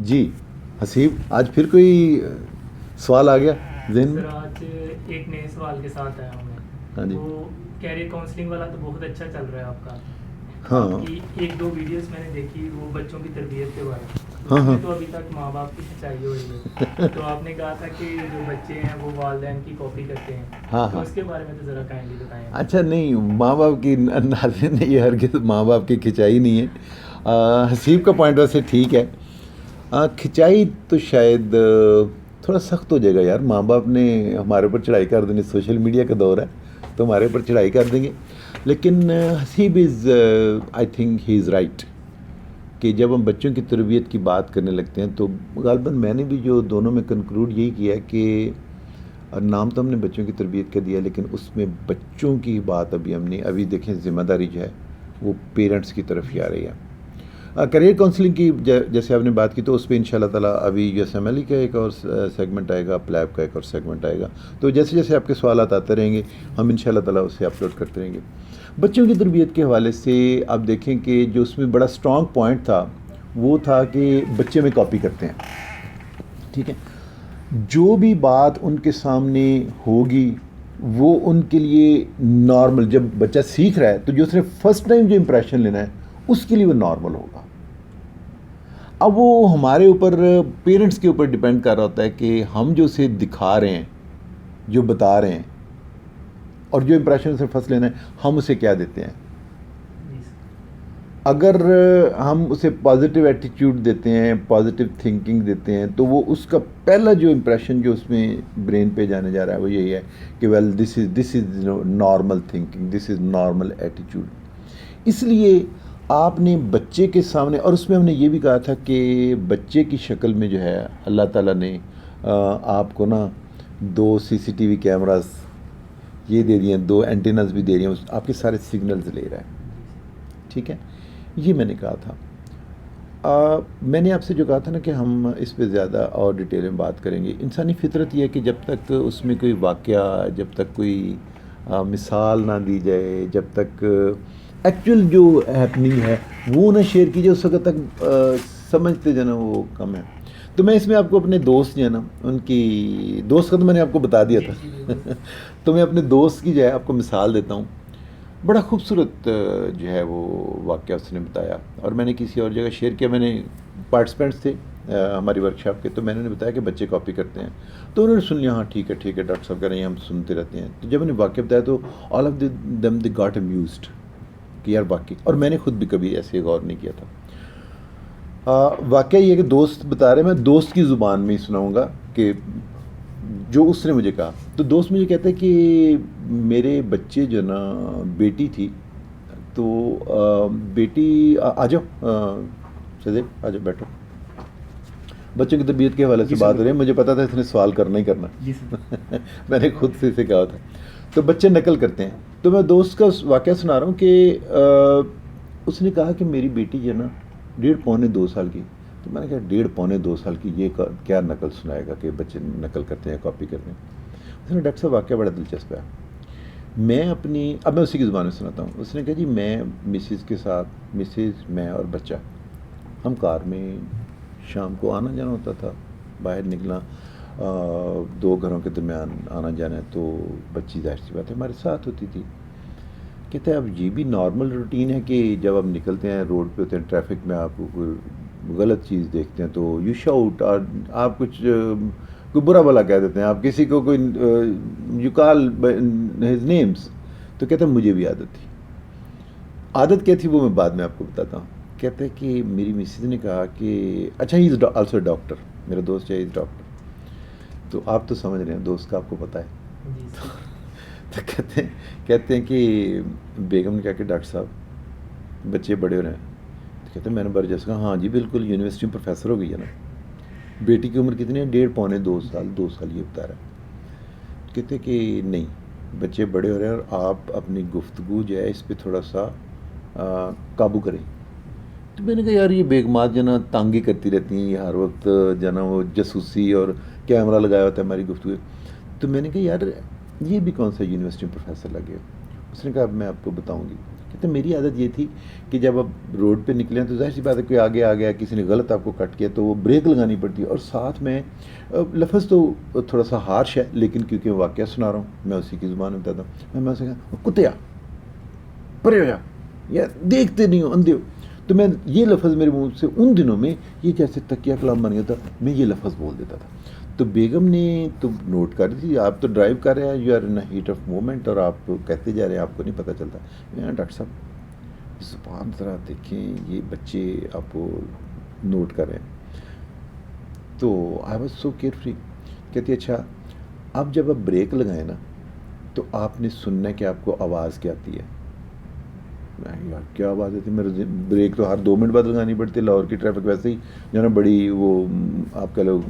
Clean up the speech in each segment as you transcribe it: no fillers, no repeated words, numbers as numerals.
جی حسیب، آج پھر کوئی سوال آ گیا ذہن میں؟ سر آج ایک نئے سوال کے ساتھ آیا ہوں ہاں میں. جی. وہ کیریئر کاؤنسلنگ والا تو بہت اچھا چل رہا ہے آپ کا. ہاں آپ کی ایک دو ویڈیوز میں نے دیکھی وہ بچوں کی تربیت کے بارے میں. ہاں اس ہاں میں تو ابھی تک ماں باپ کی سچائی ہو رہی ہے. تو آپ نے کہا تھا کہ جو بچے ہیں وہ والدین کی کاپی کرتے ہیں. ہاں تو ہاں. اس کے بارے میں تو ذرا کائنڈلی بتائیں. اچھا نہیں، ماں باپ کی ناظرین یہ ہرگز ماں باپ کی کھنچائی نہیں ہے. حسیب کا پوائنٹ ویسے ٹھیک ہے. کھنچائی تو شاید تھوڑا سخت ہو جائے گا یار. ماں باپ نے ہمارے اوپر چڑھائی کر دینی، سوشل میڈیا کا دور ہے تو ہمارے اوپر چڑھائی کر دیں گے. لیکن Haseeb is I think he is right کہ جب ہم بچوں کی تربیت کی بات کرنے لگتے ہیں تو غالباً میں نے بھی جو دونوں میں کنکلوڈ یہی کیا کہ نام تو ہم نے بچوں کی تربیت کا دیا لیکن اس میں بچوں کی بات ابھی ہم نے ابھی دیکھیں ذمہ داری جو ہے وہ پیرنٹس کی طرف ہی آ رہی ہے. کریئر کاؤنسلنگ کی جیسے آپ نے بات کی تو اس پہ ان شاء اللہ تعالیٰ ابھی یو ایس ایم ایل کا ایک اور سیگمنٹ آئے گا، پلیب کا ایک اور سیگمنٹ آئے گا. تو جیسے جیسے آپ کے سوالات آتے رہیں گے ہم ان شاء اللہ تعالیٰ اسے اپلوڈ کرتے رہیں گے. بچوں کی تربیت کے حوالے سے آپ دیکھیں کہ جو اس میں بڑا اسٹرانگ پوائنٹ تھا وہ تھا کہ بچے میں کاپی کرتے ہیں. ٹھیک ہے، جو بھی بات ان کے سامنے ہوگی وہ ان کے لیے نارمل، جب بچہ سیکھ رہا ہے تو جو اس نے فرسٹ ٹائم جو امپریشن لینا ہے اس کے لیے وہ نارمل ہوگا. اب وہ ہمارے اوپر پیرنٹس کے اوپر ڈیپینڈ کر رہا ہوتا ہے کہ ہم جو اسے دکھا رہے ہیں، جو بتا رہے ہیں اور جو امپریشن اسے فرسٹ لینا ہے ہم اسے کیا دیتے ہیں. اگر ہم اسے پازیٹیو ایٹیٹیوڈ دیتے ہیں، پازیٹیو تھنکنگ دیتے ہیں تو وہ اس کا پہلا جو امپریشن جو اس میں برین پہ جانے جا رہا ہے وہ یہی ہے کہ well this is normal thinking, this is normal attitude. اس لیے آپ نے بچے کے سامنے، اور اس میں ہم نے یہ بھی کہا تھا کہ بچے کی شکل میں جو ہے اللہ تعالیٰ نے آپ کو نا 2 CCTV کیمراز یہ دے دیے ہیں، 2 اینٹیناز بھی دے رہی ہیں، آپ کے سارے سگنلز لے رہا ہے. ٹھیک ہے، یہ میں نے کہا تھا. میں نے آپ سے جو کہا تھا نا کہ ہم اس پہ زیادہ اور ڈیٹیل میں بات کریں گے. انسانی فطرت یہ ہے کہ جب تک اس میں کوئی واقعہ، جب تک کوئی مثال نہ دی جائے، جب تک ایکچوئل جو ہیپننگ ہے وہ نہ شیئر کی جائے، اس وقت تک سمجھتے جو نا وہ کم ہے. تو میں اس میں آپ کو اپنے دوست جو ہے نا ان کی دوست کا تو میں نے آپ کو بتا دیا تھا تو میں اپنے دوست کی جو ہے آپ کو مثال دیتا ہوں. بڑا خوبصورت جو ہے وہ واقعہ اس نے بتایا اور میں نے کسی اور جگہ شیئر کیا. میں نے پارٹیسپینٹس تھے ہماری ورکشاپ کے، تو میں نے بتایا کہ بچے کاپی کرتے ہیں تو انہوں نے سن لیا. ہاں ٹھیک ہے ٹھیک ہے ڈاکٹر صاحب کہہ رہے ہیں، ہم سنتے رہتے ہیں. تو جب میں نے واقعہ بتایا تو all of them they got امیوزڈ کہ یار واقعی، اور میں نے خود بھی کبھی ایسے غور نہیں کیا تھا. واقعہ یہ ہے کہ دوست بتا رہے، میں دوست کی زبان میں ہی سناؤں گا کہ جو اس نے مجھے کہا. تو دوست مجھے کہتا ہے کہ میرے بچے جو نا بیٹی تھی تو بیٹی آ جاؤ شہزیب آ جاؤ بیٹھو. بچوں کی طبیعت کے حوالے سے بات ہو رہی ہے، مجھے پتا تھا اس نے سوال کرنا ہی کرنا میں نے خود سے اسے کہا تھا. تو بچے نقل کرتے ہیں. تو میں دوست کا واقعہ سنا رہا ہوں کہ اس نے کہا کہ میری بیٹی جو ہے نا 1.5 پونے 2 سال کی. تو میں نے کہا 1.5 پونے 2 سال کی یہ کیا نقل سنائے گا کہ بچے نقل کرتے ہیں، کاپی کرتے ہیں. اس نے ڈاکٹر صاحب واقعہ بڑا دلچسپ ہے. میں اب میں اسی کی زبان میں سناتا ہوں. اس نے کہا جی میں مسز کے ساتھ، مسز میں اور بچہ، ہم کار میں شام کو آنا جانا ہوتا تھا. باہر نکلا 2 گھروں کے درمیان آنا جانا ہے تو بچی ظاہر سی بات ہے ہمارے ساتھ ہوتی تھی. کہتے ہیں اب یہ بھی نارمل روٹین ہے کہ جب آپ نکلتے ہیں روڈ پہ ہوتے ہیں ٹریفک میں، آپ کو کوئی غلط چیز دیکھتے ہیں تو یو شاؤٹ، اور آپ کچھ کوئی برا بھلا کہہ دیتے ہیں، آپ کسی کو کوئی یو کال ہز نیمس. تو کہتے ہیں مجھے بھی عادت تھی. عادت کیا تھی وہ میں بعد میں آپ کو بتاتا ہوں. کہتے ہیں کہ میری مسز نے کہا کہ اچھا ہی از آلسو ڈاکٹر، میرا دوست ہے از ڈاکٹر. تو آپ تو سمجھ رہے ہیں دوست کا آپ کو پتہ ہے. تو کہتے ہیں کہ بیگم نے کہا کہ ڈاکٹر صاحب بچے بڑے ہو رہے ہیں. تو کہتے ہیں میں نے برجس کہا ہاں جی بالکل یونیورسٹی میں پروفیسر ہو گئی ہے نا. بیٹی کی عمر کتنی ہے؟ 1.5 پونے 2 سال، 2 سال یہ بتا رہا ہے. کہتے کہ نہیں بچے بڑے ہو رہے ہیں اور آپ اپنی گفتگو جو ہے اس پہ تھوڑا سا قابو کریں. تو میں نے کہا یار یہ بیگمات جو نا تانگی کرتی رہتی ہیں، یہ ہر وقت جو نا وہ جاسوسی اور کیمرہ لگایا ہوتا ہے ہماری گفتگو. تو میں نے کہا یار یہ بھی کون سا یونیورسٹی میں پروفیسر لگے. اس نے کہا اب میں آپ کو بتاؤں گی. کہتے میری عادت یہ تھی کہ جب آپ روڈ پہ نکلے ہیں تو ظاہر سی بات ہے کوئی آگے آ گیا, کسی نے غلط آپ کو کٹ کیا تو وہ بریک لگانی پڑتی ہے. اور ساتھ میں لفظ تو تھوڑا سا ہارش ہے, لیکن کیونکہ واقعہ سنا رہا ہوں میں اسی کی زبان میں بتاتا ہوں, میں اسے کہا کتیا پرے ہو جا, یا دیکھتے نہیں ہو اندھے ہو. تو میں یہ لفظ میرے منہ سے ان دنوں میں یہ جیسے تکیہ کلام بن گیا تھا, میں یہ لفظ بول دیتا تھا. تو بیگم نے تو نوٹ کر دی, آپ تو ڈرائیو کر رہے ہیں, you are in heat of moment, اور آپ کہتے جا رہے ہیں, آپ کو نہیں پتہ چلتا. ڈاکٹر صاحب زبان ذرا دیکھیں, یہ بچے آپ کو نوٹ کر رہے ہیں. تو I was so care free. کہتی اچھا اب جب آپ بریک لگائیں نا تو آپ نے سننا ہے کہ آپ کو آواز کیا آتی ہے. یار کیا آواز آتی ہے, میرے بریک تو ہر 2 منٹ بعد لگانی پڑتی ہے, لاہور کی ٹریفک ویسے ہی جو ہے نا بڑی وہ آپ کہہ لو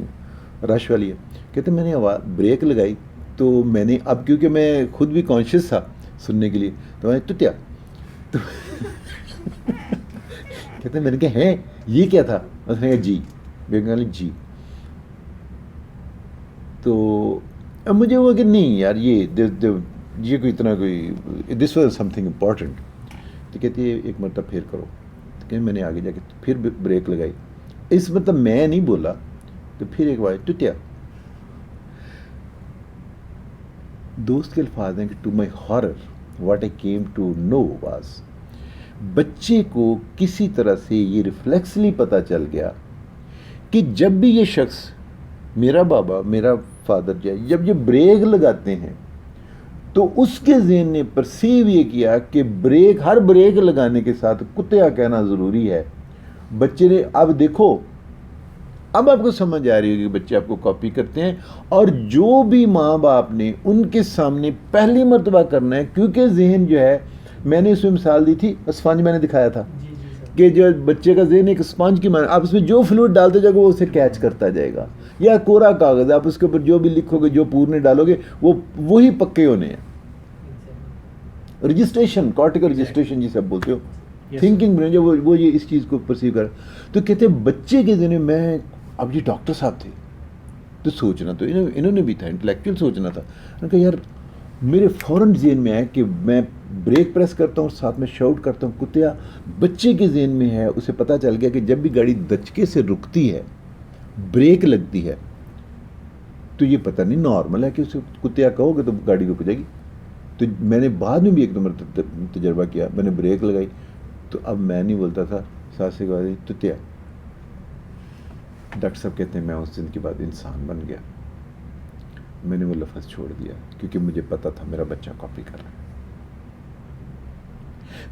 رش والی ہے. کہتے میں نے بریک لگائی تو میں نے اب کیونکہ میں خود بھی کانشیس تھا سننے کے لیے, تو میں تو کیا تو کہتے میں نے کہا ہے یہ کیا تھا, اس نے کہا جی. بیگم جی. تو اب مجھے ہوا کہ نہیں یار یہ کوئی اتنا کوئی this was some thing important. تو کہتی ہے ایک مرتبہ پھر کرو. تو کہ میں نے آگے جا کے پھر بریک لگائی. اس مطلب میں نہیں بولا, تو پھر ایک بار ٹوٹیا. دوست کے الفاظ ہیں کہ to my horror what I came to know was, بچے کو کسی طرح سے یہ ریفلیکسلی پتہ چل گیا کہ جب بھی یہ شخص میرا بابا میرا فادر جب یہ بریک لگاتے ہیں تو اس کے ذہن نے پرسیو یہ کیا کہ ہر بریک لگانے کے ساتھ کتیا کہنا ضروری ہے. بچے نے اب دیکھو, اب آپ کو سمجھ آ رہی ہوگی کہ بچے آپ کو کاپی کرتے ہیں, اور جو بھی ماں باپ نے ان کے سامنے پہلی مرتبہ کرنا ہے, کیونکہ ذہن جو ہے, میں نے اس میں مثال دی تھی, اسفنج میں نے دکھایا تھا کہ جو بچے کا ذہن ایک اسپنج کی مانا, آپ اس میں جو فلوئڈ ڈالتے جاؤ گے وہ اسے کیچ کرتا جائے گا. یا کوڑا کاغذ, آپ اس کے اوپر جو بھی لکھو گے, جو پورنے ڈالو گے, وہی پکے ہونے ہیں. رجسٹریشن, کارٹیکل رجسٹریشن جسے آپ بولتے ہو, تھنکنگ برین, جو وہ یہ اس چیز کو پرسیو کر. تو کہتے ہیں بچے کے ذہن میں, اب یہ ڈاکٹر صاحب تھے تو سوچنا تو انہوں نے بھی تھا, انٹلیکچوئل سوچنا تھا. انہوں نے کہا یار میرے فوراً ذہن میں ہے کہ میں بریک پریس کرتا ہوں, ساتھ میں شاؤٹ کرتا ہوں کتیا. بچے کے ذہن میں ہے, اسے پتہ چل گیا کہ جب بھی گاڑی دھچکے سے رکتی ہے, بریک لگتی ہے, تو یہ پتہ نہیں نارمل ہے کہ اسے کتیا کہو گے تو گاڑی رک جائے گی. تو میں نے بعد میں بھی ایک نمبر تجربہ کیا, میں نے بریک لگائی تو اب میں نہیں بولتا تھا ساس سے کہا کتیا. ڈاکٹر صاحب کہتے ہیں میں اس دن کے بعد انسان بن گیا. میں نے وہ لفظ چھوڑ دیا کیونکہ مجھے پتا تھا میرا بچہ کاپی کر رہا ہے.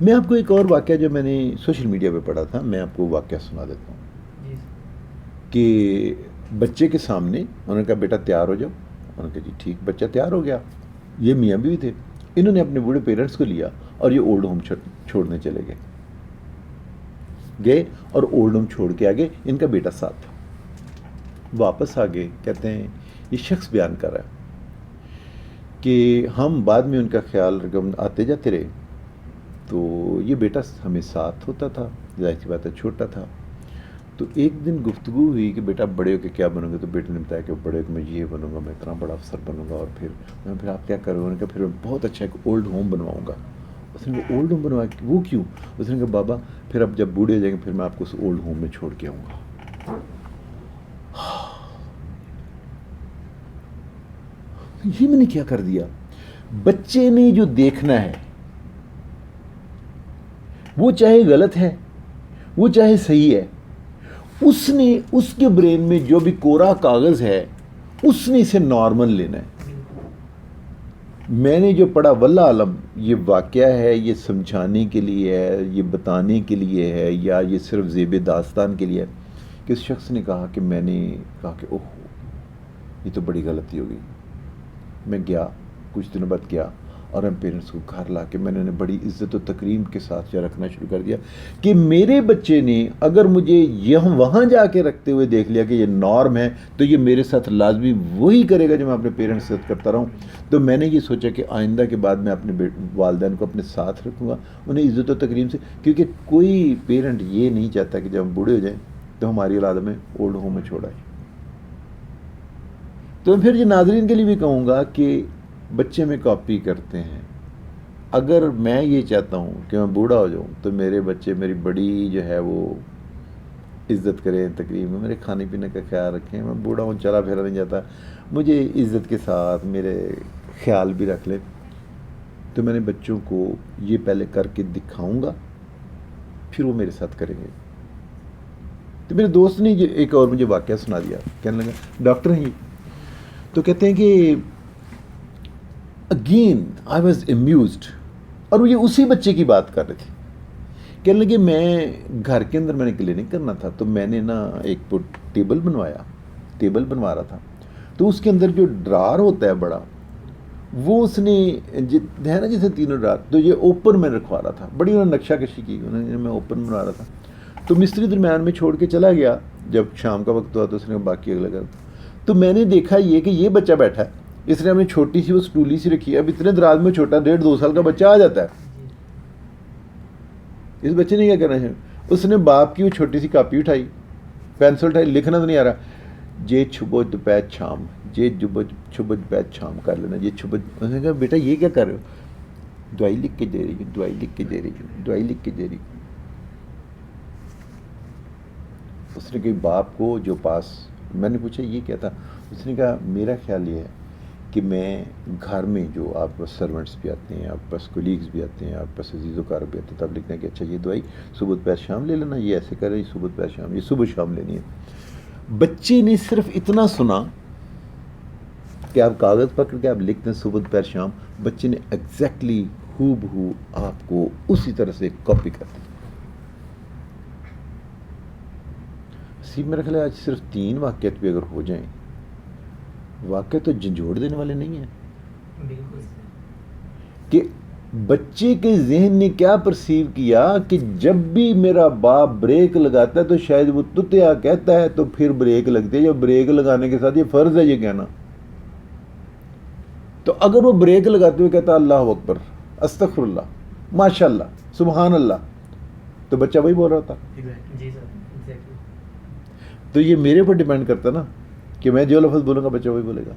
میں آپ کو ایک اور واقعہ جو میں نے سوشل میڈیا پہ پڑھا تھا, میں آپ کو واقعہ سنا دیتا ہوں. کہ بچے کے سامنے انہوں نے کہا بیٹا تیار ہو جاؤ. انہوں نے کہا جی ٹھیک. بچہ تیار ہو گیا. یہ میاں بیوی تھے, انہوں نے اپنے بوڑھے پیرنٹس کو لیا اور یہ اولڈ ہوم چھوڑنے چلے گئے اور اولڈ ہوم چھوڑ کے آگے ان کا بیٹا ساتھ تھا. واپس آ گئے, کہتے ہیں یہ شخص بیان کر رہا ہے کہ ہم بعد میں ان کا خیال آتے جاتے رہے, تو یہ بیٹا ہمیں ساتھ ہوتا تھا, ظاہر سی بات ہے چھوٹا تھا. تو ایک دن گفتگو ہوئی کہ بیٹا بڑے ہو کے کیا بنو گے, تو بیٹے نے بتایا کہ بڑے ہو کے میں یہ بنوں گا, میں اتنا بڑا افسر بنوں گا, اور پھر آپ کیا کرو گے. پھر میں بہت اچھا ایک اولڈ ہوم بنواؤں گا. اس نے کہا اولڈ ہوم بنوا, وہ کیوں؟ اس نے کہا بابا پھر اب جب بوڑھے ہو جائیں گے پھر میں آپ کو اس اولڈ ہوم میں چھوڑ کے آؤں گا. یہ میں نے کیا کر دیا. بچے نے جو دیکھنا ہے وہ چاہے غلط ہے وہ چاہے صحیح ہے, اس نے اس کے برین میں جو بھی کوڑا کاغذ ہے اس نے اسے نارمل لینا ہے. میں نے جو پڑھا واللہ عالم یہ واقعہ ہے, یہ سمجھانے کے لیے ہے, یہ بتانے کے لیے ہے, یا یہ صرف زیب داستان کے لیے ہے, کہ اس شخص نے کہا کہ میں نے کہا کہ اوہ یہ تو بڑی غلطی ہو گئی. میں گیا, کچھ دنوں بعد گیا, اور ہم پیرنٹس کو گھر لا کے میں نے بڑی عزت و تکریم کے ساتھ رکھنا شروع کر دیا کہ میرے بچے نے اگر مجھے وہاں جا کے رکھتے ہوئے دیکھ لیا کہ یہ نارم ہے, تو یہ میرے ساتھ لازمی وہی کرے گا جو میں اپنے پیرنٹس کے ساتھ کرتا رہا ہوں. تو میں نے یہ سوچا کہ آئندہ کے بعد میں اپنے والدین کو اپنے ساتھ رکھوں گا, انہیں عزت و تکریم سے, کیونکہ کوئی پیرنٹ یہ نہیں چاہتا کہ جب ہم بوڑھے ہو جائیں تو ہماری اولاد میں اولڈ ہوم میں چھوڑائے. تو پھر یہ ناظرین کے لیے بھی کہوں گا کہ بچے میں کاپی کرتے ہیں, اگر میں یہ چاہتا ہوں کہ میں بوڑھا ہو جاؤں تو میرے بچے میری بڑی جو ہے وہ عزت کریں، تقریب میں میرے کھانے پینے کا خیال رکھیں، میں بوڑھا ہوں چلا پھرا نہیں جاتا، مجھے عزت کے ساتھ میرے خیال بھی رکھ لیں، تو میں نے بچوں کو یہ پہلے کر کے دکھاؤں گا، پھر وہ میرے ساتھ کریں گے۔ تو میرے دوست نے ایک اور مجھے واقعہ سنا دیا، کہنے لگا ڈاکٹر ہیں یہ، تو کہتے ہیں کہ اگین آئی واز امیوزڈ، اور وہ یہ اسی بچے کی بات کر رہے تھے، کہنے لگے میں گھر کے اندر میں نے کلینک کرنا تھا، تو میں نے نا ایک ٹیبل بنوا رہا تھا، تو اس کے اندر جو ڈرار ہوتا ہے بڑا، وہ اس نے ہے نا جیسے تینوں ڈرار، تو یہ اوپن میں رکھوا رہا تھا، بڑی انہوں نے نقشہ کشی کی، انہوں نے میں اوپن بنوا رہا تھا، تو مستری درمیان میں چھوڑ کے چلا گیا، جب شام کا وقت ہوا تو اس نے باقی اگلا کر، تو میں نے دیکھا یہ کہ یہ بچہ بیٹھا ہے، اس نے اپنی چھوٹی سی وہ سٹولی سی رکھی ہے، اب اتنے دراز میں چھوٹا 1.5-2 سال کا بچہ آ جاتا ہے، اس بچے نے کیا کرنا ہے، اس نے باپ کی وہ چھوٹی سی کاپی اٹھائی، پینسل اٹھائی، لکھنا تو نہیں آ رہا، جے چھبو دوپہر شام، جے چھبو دوپہر شام کر لینا، یہ چھبو، اس نے کہا بیٹا یہ کیا کر رہے ہو، دوائی لکھ کے دے رہی ہوں، دوائی لکھ کے دے رہی ہوں، دوائی لکھ کے دے رہی ہوں۔ اس نے کہ باپ کو جو پاس، میں نے پوچھا یہ کیا تھا، اس نے کہا میرا خیال یہ ہے کہ میں گھر میں جو آپ پاس سرونٹس بھی آتے ہیں، آپ پاس کولیگز بھی آتے ہیں، آپ پاس عزیز و کار بھی آتے ہیں، تب لکھنا ہے کہ اچھا یہ دوائی صبح دوپہر شام لے لینا، یہ ایسے کریں، صبح دوپہر شام، یہ صبح شام لینی ہے۔ بچے نے صرف اتنا سنا کہ آپ کاغذ پکڑ کے آپ لکھ دیں صبح دوپہر شام، بچے نے ایگزیکٹلی ہو بہو آپ کو اسی طرح سے کاپی کر دی۔ میرا خیال ہے آج صرف 3 واقعات بھی اگر ہو جائیں، واقع تو جھنجھوڑ دینے والے نہیں ہیں، بالکل کہ بچے کے ذہن نے کیا پرسیو کیا کہ جب بھی میرا باپ بریک لگاتا ہے تو شاید وہ تتیا کہتا ہے تو پھر بریک لگتی ہے، یا بریک لگانے کے ساتھ یہ فرض ہے یہ کہنا، تو اگر وہ بریک لگاتے ہوئے کہتا اللہ اکبر، استغفر اللہ، ماشاء اللہ، سبحان اللہ، تو بچہ وہی بول رہا ہوتا۔ جی سر، ایگزیکٹلی۔ تو یہ میرے پر ڈیپینڈ کرتا نا کہ میں جو لفظ بولوں گا بچہ وہی بولے گا۔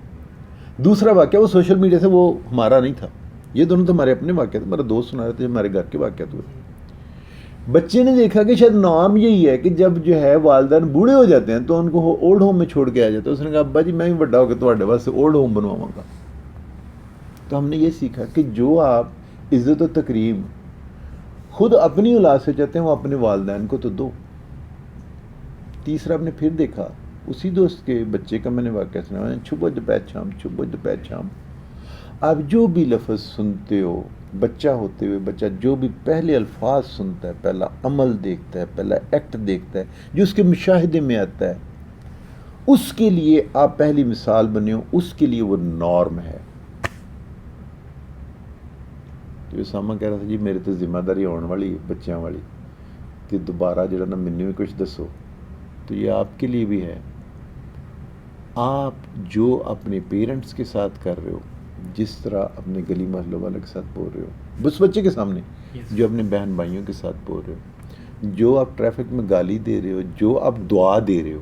دوسرا واقعہ وہ سوشل میڈیا سے، وہ ہمارا نہیں تھا، یہ دونوں تو ہمارے اپنے واقعات، ہمارا دوست سنا رہے تھے، ہمارے گھر کے واقعات ہوئے۔ بچے نے دیکھا کہ شاید نارم یہی ہے کہ جب جو ہے والدین بوڑھے ہو جاتے ہیں تو ان کو اولڈ ہوم میں چھوڑ کے آ جاتا ہے، اس نے کہا ابا جی میں بھی بڑا ہو کے تھوڑے واسطے اولڈ ہوم بنواؤں گا۔ تو ہم نے یہ سیکھا کہ جو آپ عزت و تکریم خود اپنی اولاد سے چاہتے ہیں وہ اپنے والدین کو تو دو۔ تیسرا ہم نے پھر دیکھا، اسی دوست کے بچے کا میں نے واقعہ سنا، چھبو دوپہر شام، چھبو دوپہر شام، آپ جو بھی لفظ سنتے ہو، بچہ ہوتے ہوئے بچہ جو بھی پہلے الفاظ سنتا ہے، پہلا عمل دیکھتا ہے، پہلا ایکٹ دیکھتا ہے جو اس کے مشاہدے میں آتا ہے، اس کے لیے آپ پہلی مثال بنے ہو، اس کے لیے وہ نارم ہے۔ تو اسامہ کہہ رہا تھا جی میرے تو ذمہ داری آنے والی ہے بچیاں والی کہ دوبارہ جڑا نا مینوں بھی کچھ دسو، تو یہ آپ کے لیے بھی ہے، آپ جو اپنے پیرنٹس کے ساتھ کر رہے ہو، جس طرح اپنے گلی محلوں والے کے ساتھ بول رہے ہو، اس بچے کے سامنے، جو اپنے بہن بھائیوں کے ساتھ بول رہے ہو، جو آپ ٹریفک میں گالی دے رہے ہو، جو آپ دعا دے رہے ہو،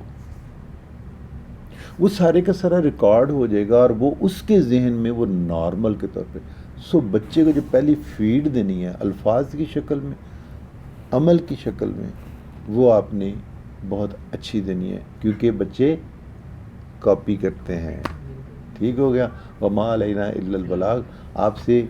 وہ سارے کا سارا ریکارڈ ہو جائے گا اور وہ اس کے ذہن میں وہ نارمل کے طور پہ۔ سو بچے کو جو پہلی فیڈ دینی ہے الفاظ کی شکل میں، عمل کی شکل میں، وہ آپ نے بہت اچھی دینی ہے، کیونکہ بچے کاپی کرتے ہیں۔ ٹھیک ہو گیا، وما علینا الا البلاغ۔ آپ سے